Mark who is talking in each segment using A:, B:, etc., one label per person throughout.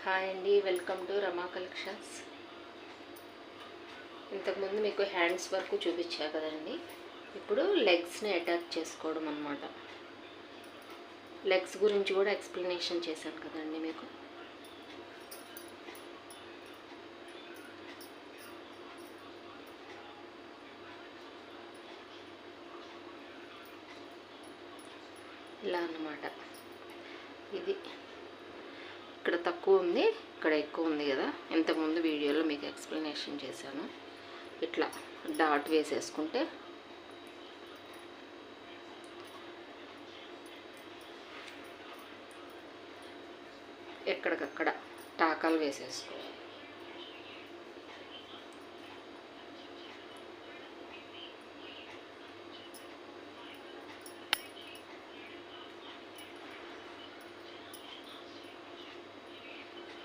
A: Hi అండి, welcome to Rama collections. ఇంతకుముందు మీకు హ్యాండ్స్ వరకు చూపించా కదండి. ఇప్పుడు లెగ్స్ని అటాచ్ చేసుకోవడం అన్నమాట. లెగ్స్ గురించి కూడా ఎక్స్ప్లెనేషన్ చేశాను కదండి మీకు. ఇలా అన్నమాట. ఇది ఇక్కడ తక్కువ ఉంది, ఇక్కడ ఎక్కువ ఉంది కదా. ఇంతకుముందు వీడియోలో మీకు ఎక్స్ప్లెనేషన్ చేశాను. ఇట్లా డాట్ వేసేసుకుంటే ఎక్కడికక్కడ టాకాలు వేసేసుకోవాలి.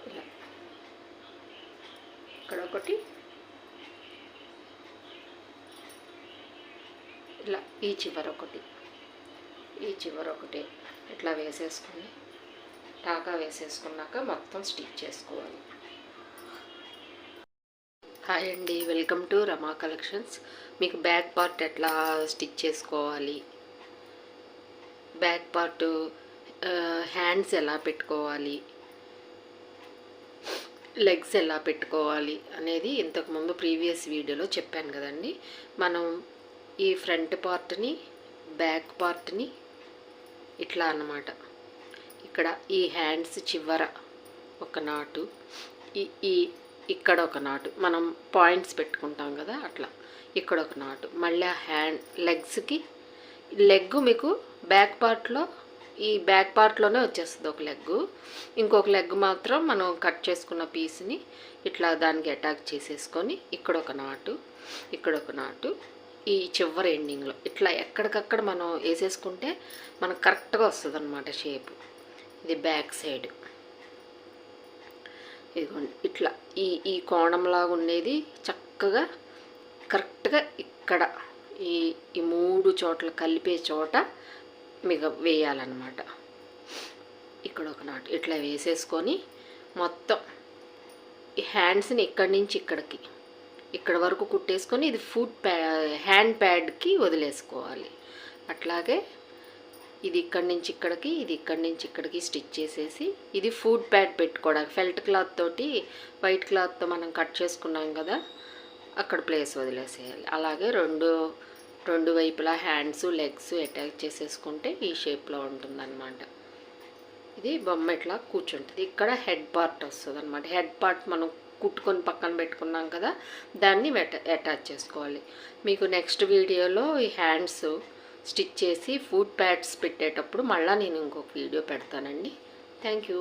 A: ఇలా ఇక్కడ ఒకటి, ఇలా ఈ చివర ఒకటి ఇట్లా వేసేసుకొని టాకా వేసేసుకున్నాక మొత్తం స్టిచ్ చేసుకోవాలి. హాయ్ అండి, వెల్కమ్ టు రమా కలెక్షన్స్. మీకు బ్యాక్ పార్ట్ ఎట్లా స్టిచ్ చేసుకోవాలి, బ్యాక్ పార్ట్ హ్యాండ్స్ ఎలా పెట్టుకోవాలి, లెగ్స్ ఎలా పెట్టుకోవాలి అనేది ఇంతకుముందు ప్రీవియస్ వీడియోలో చెప్పాను కదండి. మనం ఈ ఫ్రంట్ పార్ట్ని, బ్యాక్ పార్ట్ని ఇట్లా అన్నమాట. ఇక్కడ ఈ హ్యాండ్స్ చివర ఒక నాటు, ఈ ఇక్కడ ఒక నాటు, మనం పాయింట్స్ పెట్టుకుంటాం కదా అట్లా ఇక్కడ ఒక నాటు. మళ్ళీ లెగ్స్కి లెగ్ మీకు బ్యాక్ పార్ట్లో, ఈ బ్యాక్ పార్ట్లోనే వచ్చేస్తుంది ఒక లెగ్. ఇంకొక లెగ్ మాత్రం మనం కట్ చేసుకున్న పీస్ని ఇట్లా దానికి అటాచ్ చేసేసుకొని ఇక్కడ ఒక నాటు, ఇక్కడ ఒక నాటు, ఈ చివరి ఎండింగ్లో ఇట్లా ఎక్కడికక్కడ మనం వేసేసుకుంటే మనకు కరెక్ట్గా వస్తుంది అన్నమాట షేప్. ఇది బ్యాక్ సైడ్. ఇదిగోండి ఇట్లా ఈ కోణంలాగా ఉండేది చక్కగా కరెక్ట్గా ఇక్కడ ఈ మూడు చోట్ల కలిపే చోట మీకు వేయాలన్నమాట. ఇక్కడ ఒక నాటు ఇట్లా వేసేసుకొని మొత్తం ఈ హ్యాండ్స్ని ఇక్కడి నుంచి ఇక్కడ వరకు కుట్టేసుకొని ఇది హ్యాండ్ ప్యాడ్కి వదిలేసుకోవాలి. అట్లాగే ఇది ఇక్కడి నుంచి ఇక్కడికి, ఇది ఇక్కడి నుంచి ఇక్కడికి స్టిచ్ చేసేసి, ఇది ఫుట్ ప్యాడ్ పెట్టుకోవడానికి ఫెల్ట్ క్లాత్ తోటి వైట్ క్లాత్తో మనం కట్ చేసుకున్నాం కదా అక్కడ ప్లేస్ వదిలేసేయాలి. అలాగే రెండు వైపులా హ్యాండ్స్ లెగ్స్ అటాచ్ చేసేసుకుంటే ఈ షేప్లో ఉంటుందన్నమాట. ఇది బొమ్మ ఇట్లా కూర్చుంటుంది. ఇక్కడ హెడ్ పార్ట్ వస్తుంది అన్నమాట. హెడ్ పార్ట్ మనం కుట్టుకొని పక్కన పెట్టుకున్నాం కదా, దాన్ని అటాచ్ చేసుకోవాలి. మీకు నెక్స్ట్ వీడియోలో ఈ హ్యాండ్స్ స్టిచ్ చేసి ఫుట్ ప్యాడ్స్ పెట్టేటప్పుడు మళ్ళీ నేను ఇంకొక వీడియో పెడతానండి. Thank you.